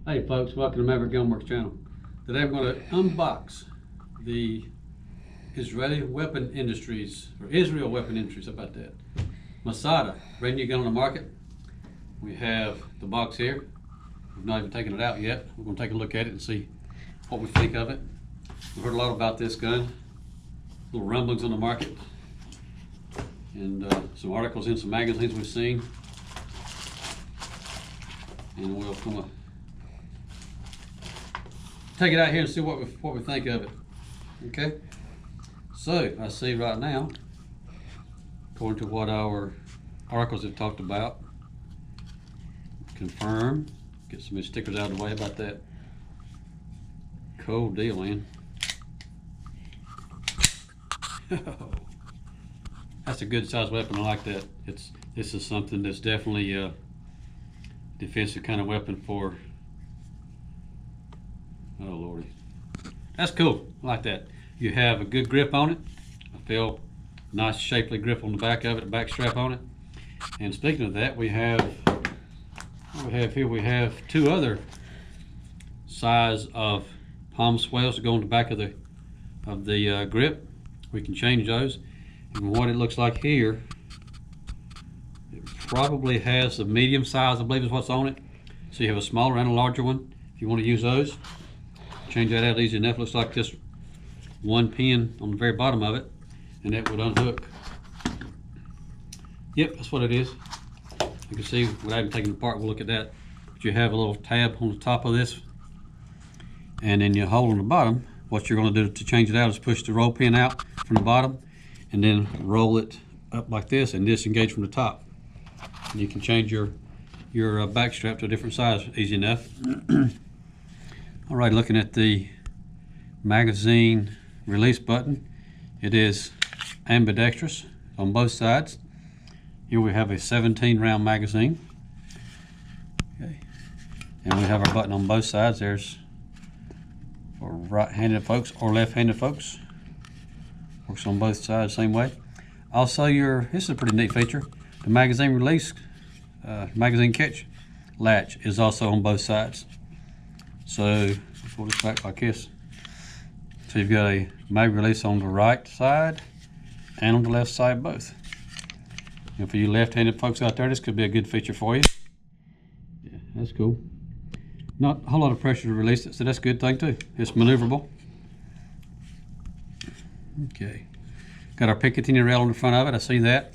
Hey folks, welcome to Maverick Gunworks channel. Today I'm going to unbox the Israel Weapon Industries, how about that? Masada, brand new gun on the market. We have the box here. We've not even taken it out yet. We're going to take a look at it and see what we think of it. We've heard a lot about this gun, little rumblings on the market, and some articles in some magazines we've seen. And we'll come up. Take it out here and see what we think of it. Okay. So I see right now, according to what our articles have talked about, confirm. Get some of these stickers out of the way. How about that? Cool deal, man. That's a good size weapon. I like that. This is something that's definitely a defensive kind of weapon for. Oh lordy, that's cool. I like that. You have a good grip on it. I feel nice shapely grip on the back of it, a back strap on it. And speaking of that, we have two other size of palm swells to go on the back of the grip. We can change those. And what it looks like here, it probably has the medium size, I believe is what's on it. So you have a smaller and a larger one if you want to use those. Change that out easy enough. Looks like just one pin on the very bottom of it, and that would unhook. Yep, that's what it is. You can see without even taking it apart, we'll look at that. But you have a little tab on the top of this, and then you hold on the bottom. What you're going to do to change it out is push the roll pin out from the bottom, and then roll it up like this and disengage from the top. And you can change your back strap to a different size easy enough. All right, looking at the magazine release button, it is ambidextrous on both sides. Here we have a 17 round magazine. Okay. And we have our button on both sides. There's for right-handed folks or left-handed folks. Works on both sides same way. Also, this is a pretty neat feature. The magazine release, magazine catch latch is also on both sides. So pull this back like this. So you've got a mag release on the right side and on the left side both. And for you left-handed folks out there, this could be a good feature for you. Yeah, that's cool. Not a whole lot of pressure to release it, so that's a good thing too. It's maneuverable. Okay. Got our Picatinny rail on the front of it. I see that.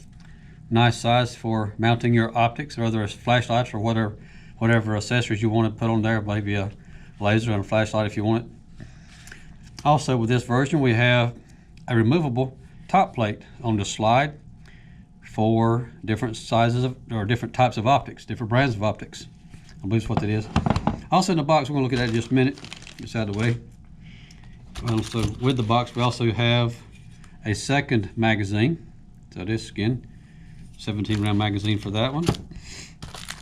Nice size for mounting your optics or other flashlights or whatever accessories you want to put on there. Maybe a laser and a flashlight if you want it. Also with this version we have a removable top plate on the slide for different sizes or different types of optics, different brands of optics. I believe that's what that is. Also in the box, we're going to look at that in just a minute. It's out of the way. So with the box we also have a second magazine. So this again, 17 round magazine for that one.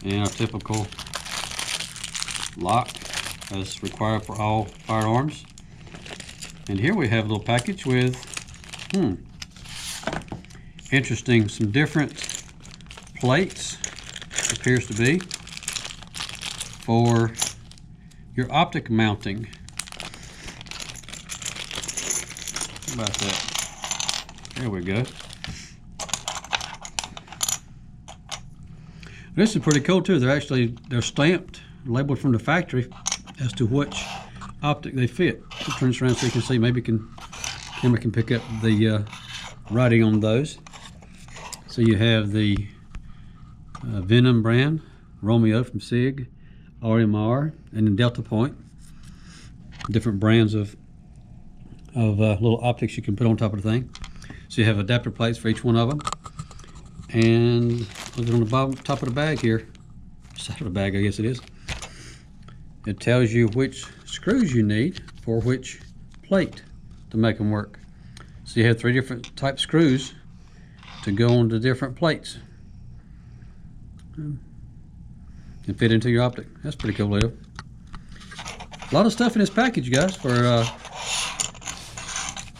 And our typical lock as required for all firearms. And here we have a little package with, interesting, some different plates, appears to be, for your optic mounting. How about that? There we go. This is pretty cool too. They're stamped, labeled from the factory as to which optic they fit. I'll turn this around so you can see. Maybe camera can pick up the writing on those. So you have the Venom brand, Romeo from SIG, RMR, and then Delta Point. Different brands of little optics you can put on top of the thing. So you have adapter plates for each one of them. And look on the top of the bag here, side of the bag I guess it is. It tells you which screws you need for which plate to make them work. So you have 3 different type screws to go on the different plates and fit into your optic. That's pretty cool, Leo. A lot of stuff in this package, guys, for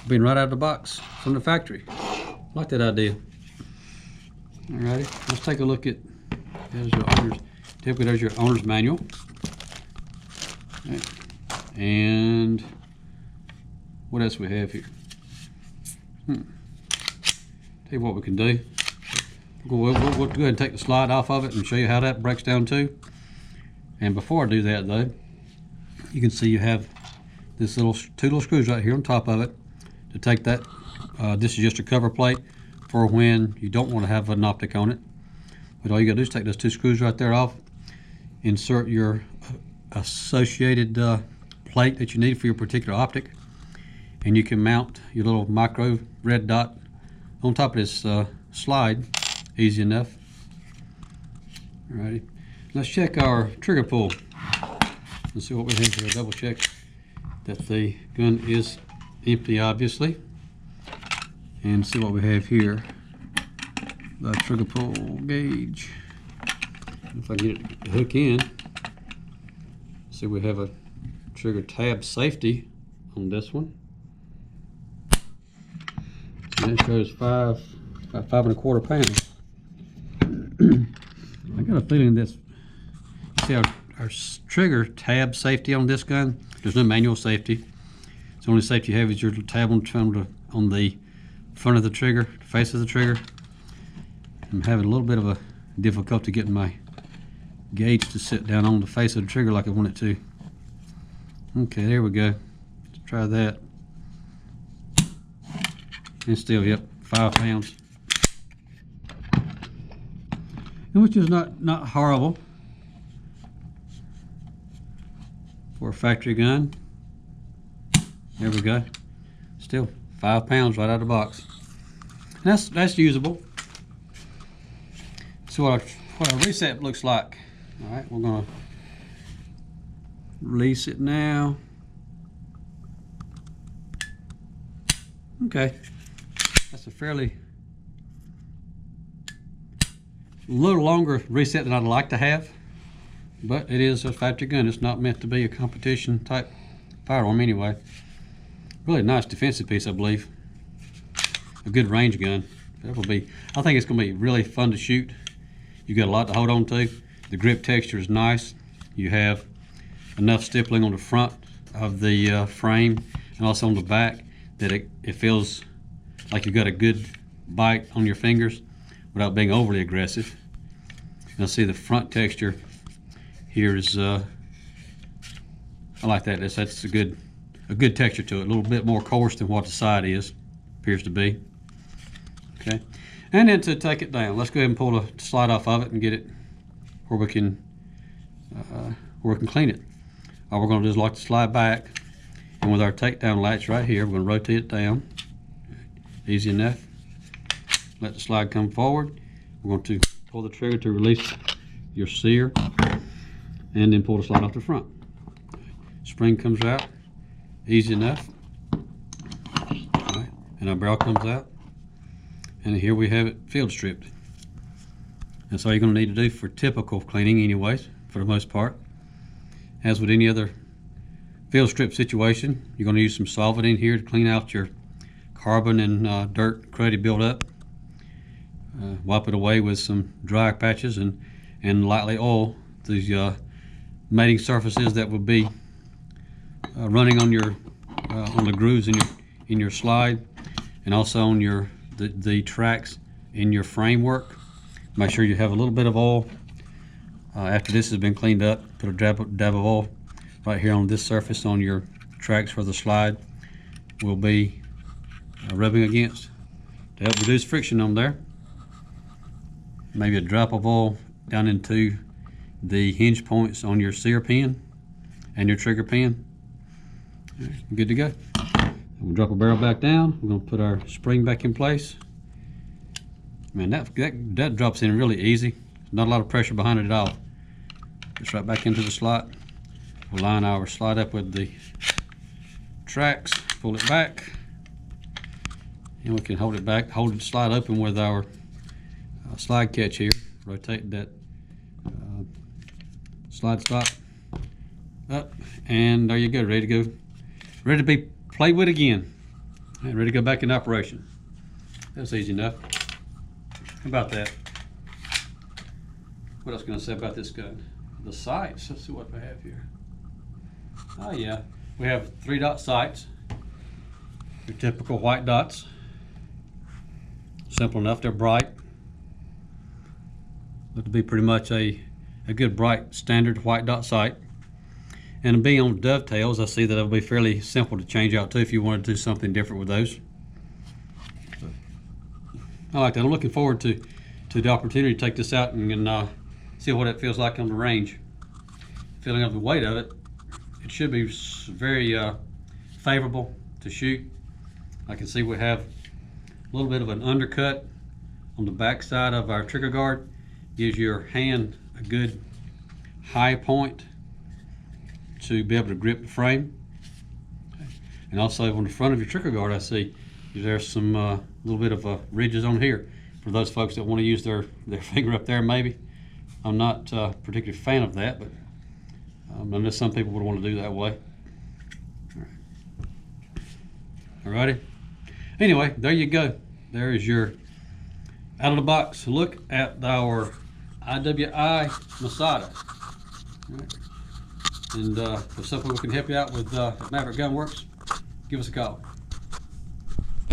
being right out of the box from the factory. I like that idea. Alrighty, let's take a look at, there's your owner's, typically there's your owner's manual. Right. And what else we have here? Tell you what we can do. We'll go ahead and take the slide off of it and show you how that breaks down too. And before I do that though, you can see you have this two little screws right here on top of it to take that. This is just a cover plate for when you don't want to have an optic on it. But all you gotta do is take those two screws right there off, insert your associated plate that you need for your particular optic, and you can mount your little micro red dot on top of this slide. Easy enough. Alrighty, let's check our trigger pull. Let's see what we have here. Double check that the gun is empty, obviously, and see what we have here. The trigger pull gauge. If I get it to hook in, see we have a trigger tab safety on this one. And it shows about 5¼ pounds. I got a feeling this, see our trigger tab safety on this gun, there's no manual safety. So the only safety you have is your tab on the front of the trigger, the face of the trigger. I'm having a little bit of a difficulty getting my gauge to sit down on the face of the trigger like I want it to. Okay, there we go. Let's try that. And still, yep, 5 pounds. And which is not horrible for a factory gun. There we go. Still 5 pounds right out of the box. And that's usable. So what our reset looks like. All right, we're gonna release it now. Okay, that's a fairly little longer reset than I'd like to have, but it is a factory gun. It's not meant to be a competition type firearm anyway. Really nice defensive piece, I believe. A good range gun. That will be. I think it's going to be really fun to shoot. You got a lot to hold on to. The grip texture is nice. You have enough stippling on the front of the frame and also on the back that it feels like you've got a good bite on your fingers without being overly aggressive. Now see the front texture here is I like that. That's a good texture to it. A little bit more coarse than what the side appears to be. Okay, and then to take it down, let's go ahead and pull the slide off of it and get it where we can clean it. All we're going to do is lock the slide back, and with our takedown latch right here, we're going to rotate it down. Easy enough. Let the slide come forward. We're going to pull the trigger to release your sear, and then pull the slide off the front. Spring comes out. Easy enough. All right. And our barrel comes out. And here we have it field stripped. That's all you're going to need to do for typical cleaning anyways, for the most part. As with any other field strip situation, you're going to use some solvent in here to clean out your carbon and dirt cruddy buildup. Wipe it away with some dry patches and lightly oil these mating surfaces that will be running on your on the grooves in your slide, and also on the tracks in your framework. Make sure you have a little bit of oil. After this has been cleaned up, put a dab of oil right here on this surface on your tracks where the slide will be rubbing against to help reduce friction on there. Maybe a drop of oil down into the hinge points on your sear pin and your trigger pin. Good to go. We'll drop our barrel back down. We're going to put our spring back in place. Man, that drops in really easy. Not a lot of pressure behind it at all. Just right back into the slot. We'll line our slide up with the tracks, pull it back, and we can hold it back, hold the slide open with our slide catch here. Rotate that slide stop up, and there you go, ready to go. Ready to be played with again. And ready to go back in operation. That's easy enough. How about that? What else can I say about this gun? The sights, let's see what we have here. Oh yeah, we have 3-dot sights. Your typical white dots. Simple enough, they're bright. Look to be pretty much a good bright standard white dot sight. And being on dovetails, I see that it'll be fairly simple to change out too if you want to do something different with those. I like that. I'm looking forward to the opportunity to take this out and see what it feels like on the range. Feeling of the weight of it, it should be very favorable to shoot. I can see we have a little bit of an undercut on the back side of our trigger guard. Gives your hand a good high point to be able to grip the frame. And also on the front of your trigger guard, I see there's some little bit of ridges on here for those folks that want to use their finger up there maybe. I'm not particularly a fan of that, but I know some people would want to do that way. Alrighty. Anyway, there you go. There is your out of the box look at our IWI Masada. Right. And if some people can help you out with Maverick Gun Works, give us a call.